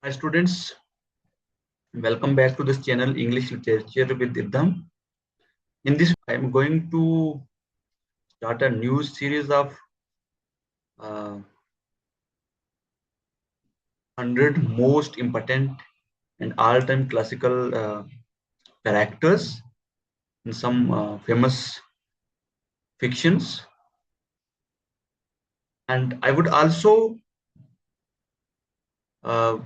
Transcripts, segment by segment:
Hi students, welcome back to this channel English Literature with Irdam. In this, I am going to start a new series of 100 most important and all-time classical characters in some famous fictions. And I would also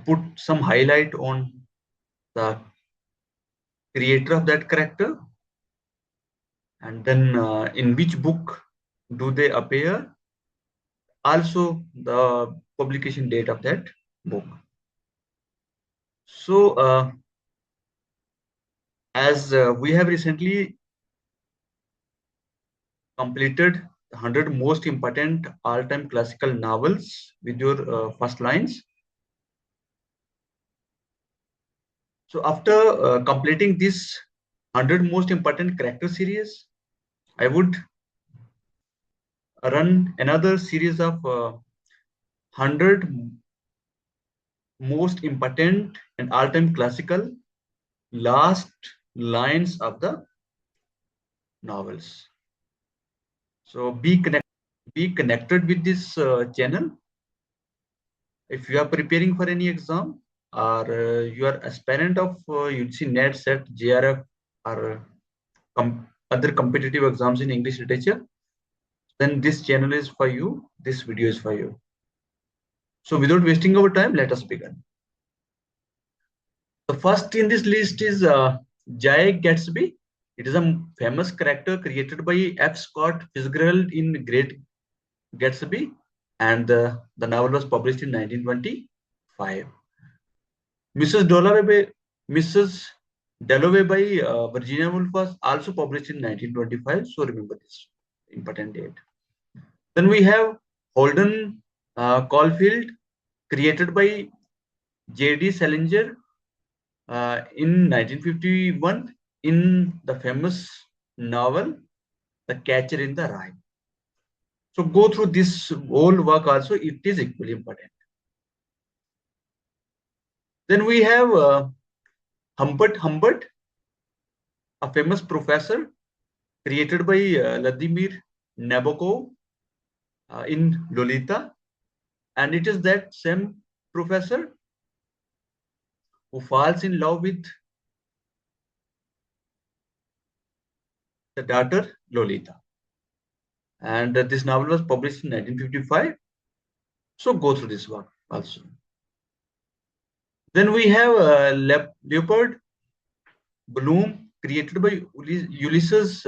put some highlight on the creator of that character and then in which book do they appear, also the publication date of that book. So, as we have recently completed 100 most important all-time classical novels with your first lines. So, after completing this 100 most important character series, I would run another series of 100 most important and all-time classical last lines of the novels. So be connected with this channel. If you are preparing for any exam or you are aspirant of UGC NET, SET, JRF or other competitive exams in English literature, then this channel is for you. This video is for you. So without wasting our time, let us begin. The first in this list is Jay Gatsby. It is a famous character created by F. Scott Fitzgerald in Great Gatsby, and the novel was published in 1925. Mrs. Dalloway by Virginia Woolf was also published in 1925. So remember this important date. Then we have Holden Caulfield, created by J.D. Salinger in 1951 in the famous novel The Catcher in the Rye. So go through this whole work also, it is equally important. Then we have Humbert, a famous professor created by Vladimir Nabokov in Lolita, and it is that same professor who falls in love with the daughter Lolita. And this novel was published in 1955. So go through this work also. Then we have Leopold Bloom, created by Ulysses,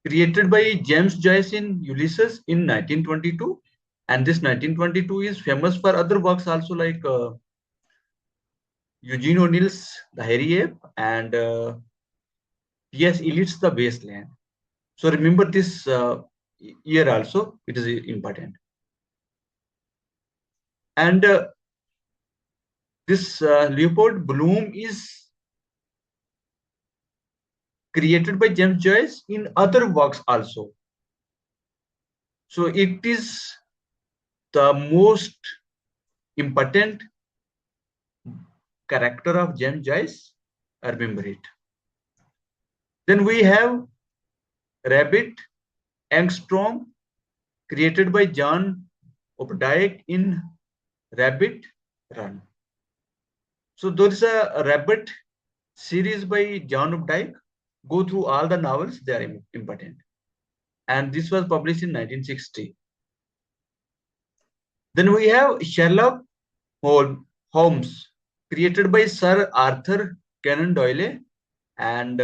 created by James Joyce in Ulysses in 1922. And this 1922 is famous for other works also, like Eugene O'Neill's The Hairy Ape and T.S. Eliot's The Wasteland. So remember this year also, it is important. And this Leopold Bloom is created by James Joyce in other works also. So it is the most important character of James Joyce. I remember it. Then we have Rabbit Angstrom, created by John Updike in Rabbit Run. So there is a Rabbit series by John Updike. Go through all the novels, they are important. And this was published in 1960. Then we have Sherlock Holmes, created by Sir Arthur Conan Doyle, and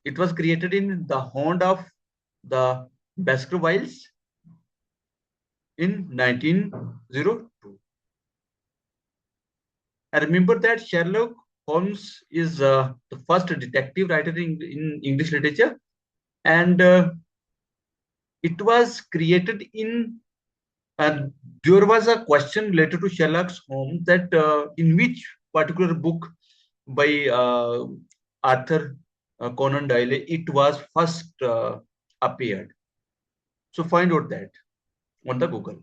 it was created in the Hound of the Baskervilles in 1902. I remember that Sherlock Holmes is the first detective writer in English literature, and it was created in. And there was a question related to Sherlock Holmes that in which particular book by Arthur Conan Doyle it was first appeared. So find out that on the Google.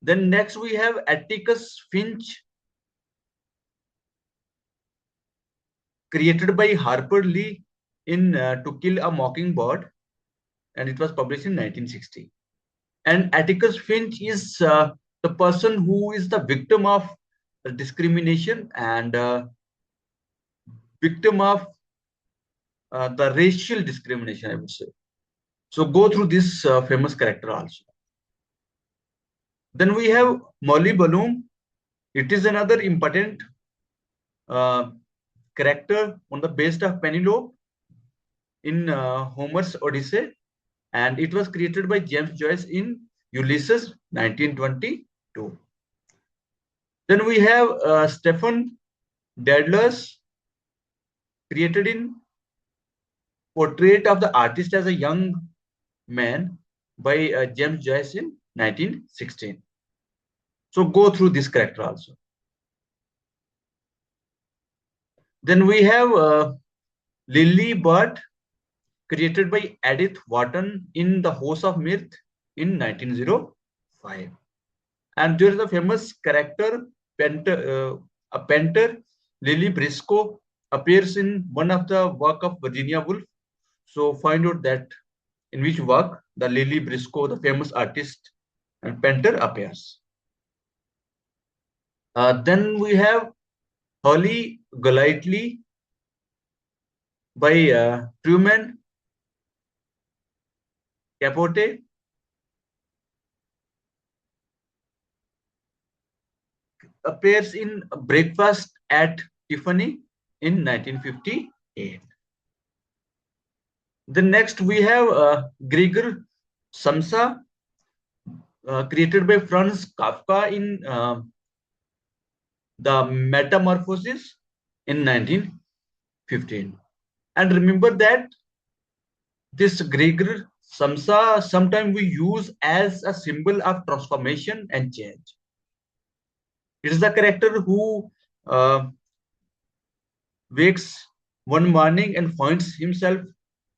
Then next we have Atticus Finch, created by Harper Lee in To Kill a Mockingbird, and it was published in 1960. And Atticus Finch is the person who is the victim of discrimination and victim of the racial discrimination, I would say. So go through this famous character also. Then we have Molly Bloom. It is another important uh, character on the base of Penelope in Homer's Odyssey, and it was created by James Joyce in Ulysses 1922. Then we have Stephen Dedalus, created in Portrait of the Artist as a Young Man by James Joyce in 1916. So go through this character also. Then we have Lily Bird, created by Edith Wharton in The House of Mirth in 1905. And there is a famous character, a painter, Lily Briscoe, appears in one of the work of Virginia Woolf. So find out that in which work the Lily Briscoe, the famous artist and painter, appears. Then we have Holly Golightly by Truman Capote, appears in Breakfast at Tiffany in 1958. The next we have Gregor Samsa, created by Franz Kafka in The Metamorphosis in 1915. And remember that this Gregor Samsa sometimes we use as a symbol of transformation and change. It is the character who wakes one morning and finds himself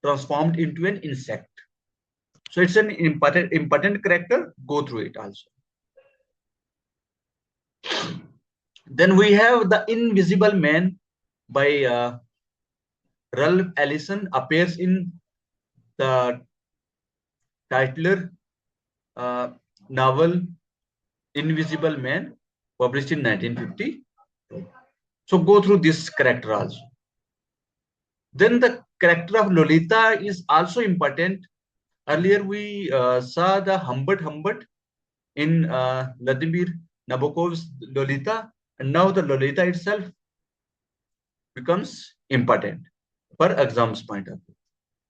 transformed into an insect. So it's an important character. Go through it also. Then we have The Invisible Man by Ralph Ellison, appears in the titular novel Invisible Man, published in 1950. So go through this character also. Then the character of Lolita is also important. Earlier we saw the Humbert in Vladimir Nabokov's Lolita, and now the Lolita itself becomes important for exams point of view.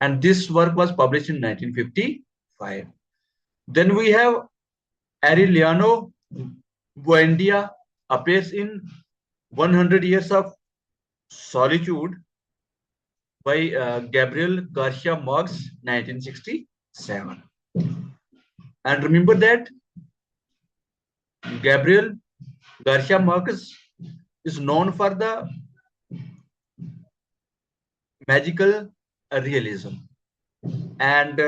And this work was published in 1955. Then we have Aureliano Buendia, appears in 100 Years of Solitude by Gabriel Garcia Marquez, 1967. And remember that Gabriel Garcia Marquez is known for the magical realism. And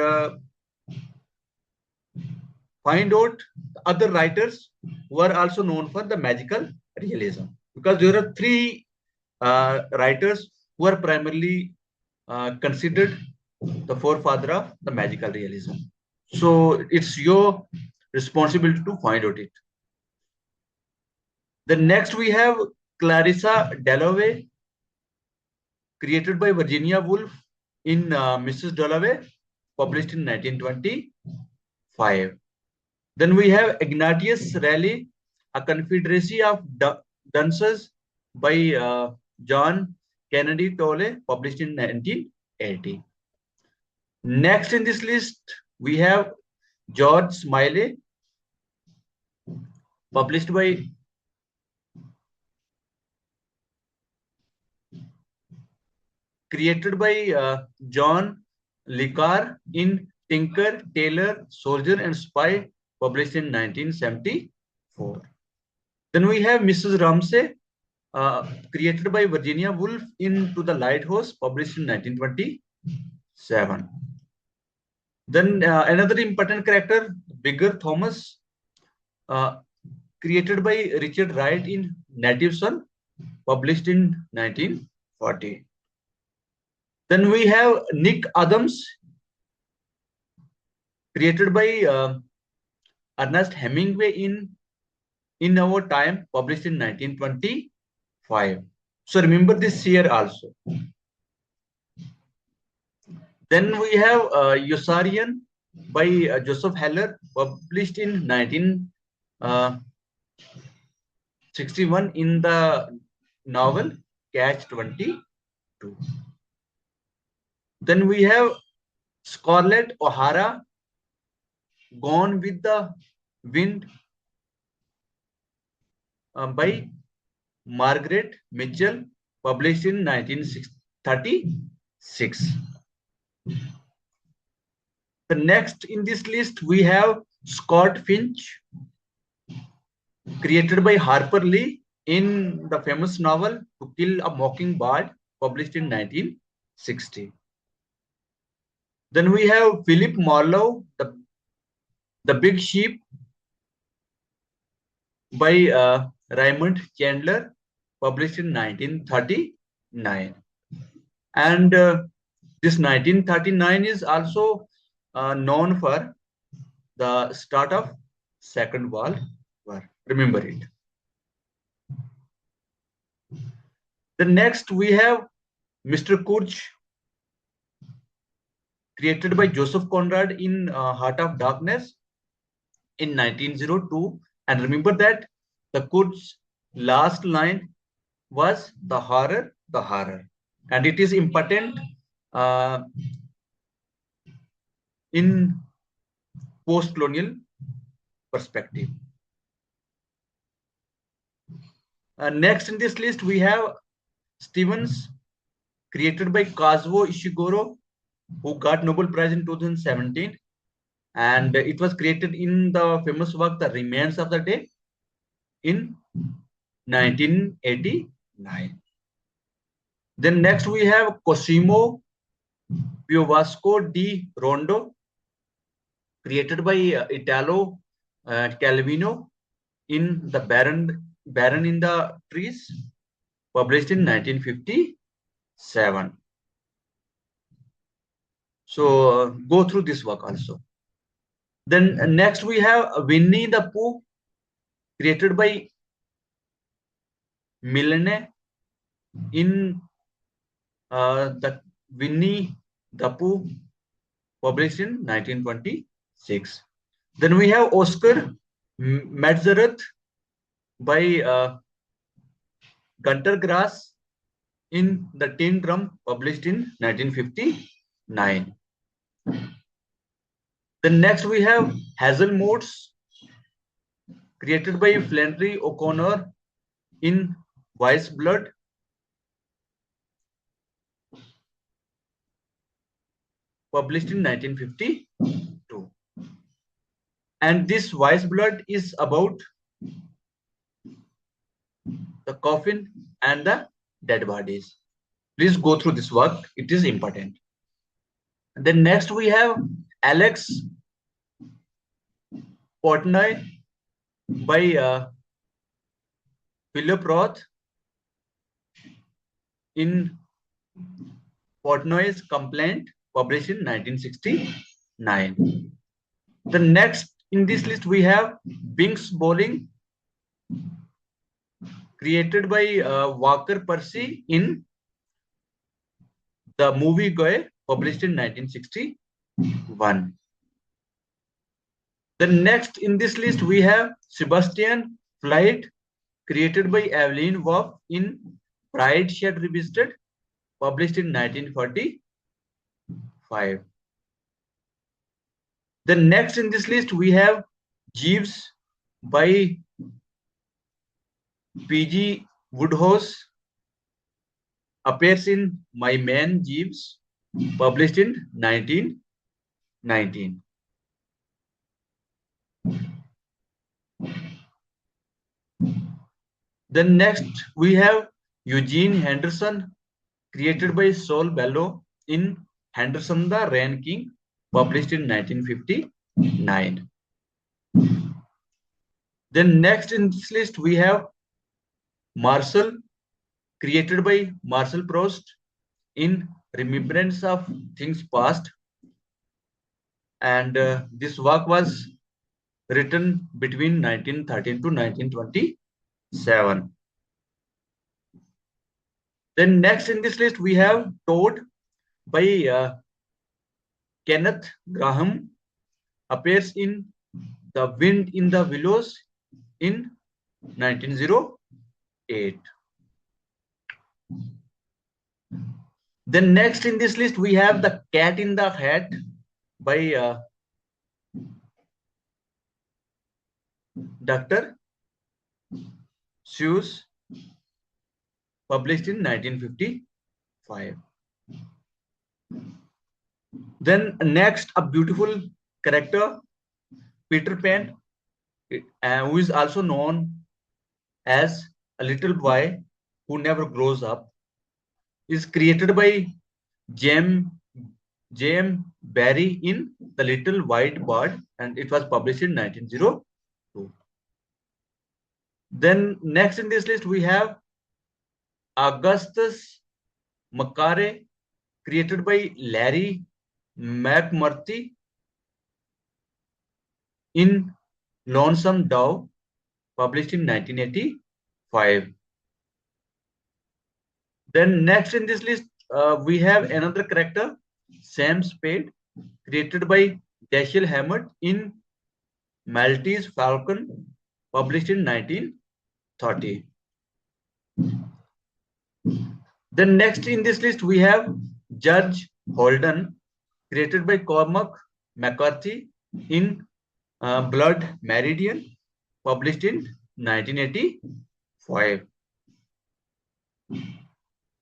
find out other writers who are also known for the magical realism, because there are three writers who are primarily considered the forefather of the magical realism. So it's your responsibility to find out it. The next we have Clarissa Dalloway, created by Virginia Woolf in Mrs. Dalloway, published in 1925. Then we have Ignatius Raleigh, A Confederacy of Dunces by John Kennedy Tolle, published in 1980. Next in this list, we have George Smiley, published by created by John Le Carre in Tinker, Tailor, Soldier and Spy, published in 1974. Then we have Mrs. Ramsay, created by Virginia Woolf in To the Lighthouse, published in 1927. Then another important character, Bigger Thomas, created by Richard Wright in Native Son, published in 1940. Then we have Nick Adams, created by Ernest Hemingway in Our Time, published in 1925. So remember this year also. Then we have Yossarian by Joseph Heller, published in 1961 in the novel Catch 22. Then we have Scarlett O'Hara, Gone with the Wind, by Margaret Mitchell, published in 1936. The next in this list we have Scott Finch, created by Harper Lee in the famous novel To Kill a Mockingbird, published in 1960. Then we have Philip Marlowe, The Big Sheep, by Raymond Chandler, published in 1939. And this 1939 is also known for the start of Second World War. Remember it. The next we have Mr. Kurz, created by Joseph Conrad in Heart of Darkness in 1902. And remember that the Kurz last line was the horror, the horror. And it is important in post-colonial perspective. Next in this list, we have Stevens, created by Kazuo Ishiguro, who got Nobel Prize in 2017. And it was created in the famous work, The Remains of the Day, in 1989. Then next we have Cosimo Piovasco di Rondo, created by Italo Calvino in The Baron in the Trees, published in 1957. So go through this work also. Then next we have Winnie the Pooh, created by Milne in the Winnie the Pooh, published in 1926. Then we have Oscar Metzgereth by Gunter Grass in The Tin Drum, published in 1959. Then next we have Hazel Motes, created by Flannery O'Connor in Wise Blood, published in 1952. And this Wise Blood is about the coffin and the dead bodies. Please go through this work. It is important. And then next we have Alex Portnoy by Philip Roth in Portnoy's Complaint, published in 1969. The next in this list we have Binks Bowling, created by Walker Percy in The Movie Guy, published in 1961. The next in this list we have Sebastian Flight, created by Evelyn Waugh in Pride Shed Revisited, published in 1945. The next in this list we have Jeeves by P.G. Wodehouse, appears in My Man Jeeves, published in 1919. Then next we have Eugene Henderson, created by Saul Bellow in Henderson the Wren King, published in 1959. Then next in this list we have Marcel, created by Marcel Proust in remembrance of things past, and this work was written between 1913 to 1927. Then next in this list we have Toad by Kenneth Graham, appears in The Wind in the Willows in 1908. Then next in this list we have The Cat in the Hat by Dr. Seuss, published in 1955. Then next, a beautiful character, Peter Pan, who is also known as a little boy who never grows up, is created by James Barrie in The Little White Bird, and it was published in 1902. Then next in this list we have Augustus Macquarie, created by Larry McMurtry in Lonesome Dove, published in 1985. Then next in this list, we have another character, Sam Spade, created by Dashiell Hammett in Maltese Falcon, published in 1930. Then next in this list, we have Judge Holden, created by Cormac McCarthy in Blood Meridian, published in 1985.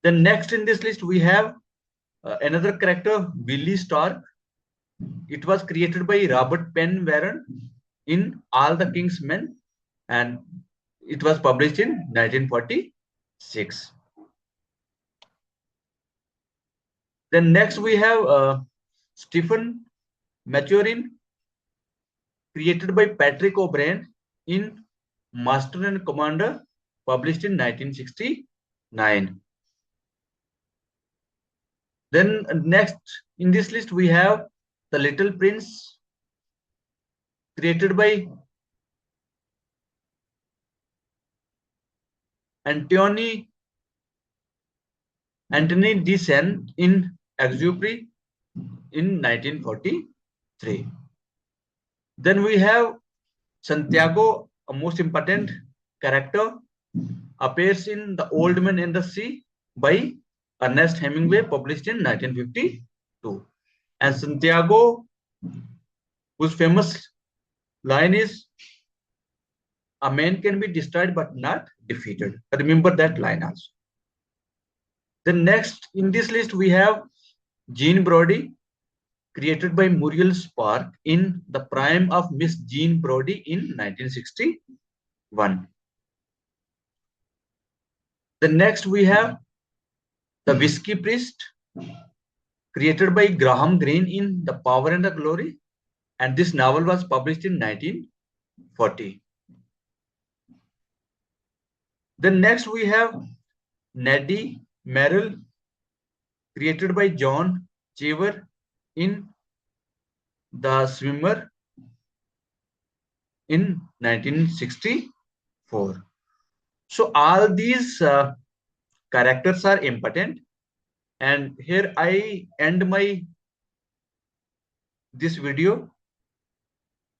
Then next in this list, we have another character, Billy Stark. It was created by Robert Penn Warren in All the King's Men, and it was published in 1946. Then next we have Stephen Maturin, created by Patrick O'Brien in Master and Commander, published in 1969. Then next in this list we have The Little Prince, created by Anthony de Saint in Exupery in 1943. Then we have Santiago, a most important character, appears in The Old Man and the Sea by Ernest Hemingway, published in 1952. And Santiago, whose famous line is, "A man can be destroyed but not defeated." Remember that line also. Then next in this list we have Jean Brodie, created by Muriel Spark in The Prime of Miss Jean Brodie in 1961. Then next we have The Whiskey Priest, created by Graham Greene in The Power and the Glory, and this novel was published in 1940. Then next we have Neddy Merrill, created by John Cheever in The Swimmer in 1964. So all these characters are important, and here I end this video,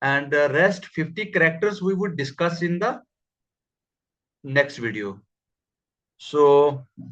and the rest 50 characters we would discuss in the next video. So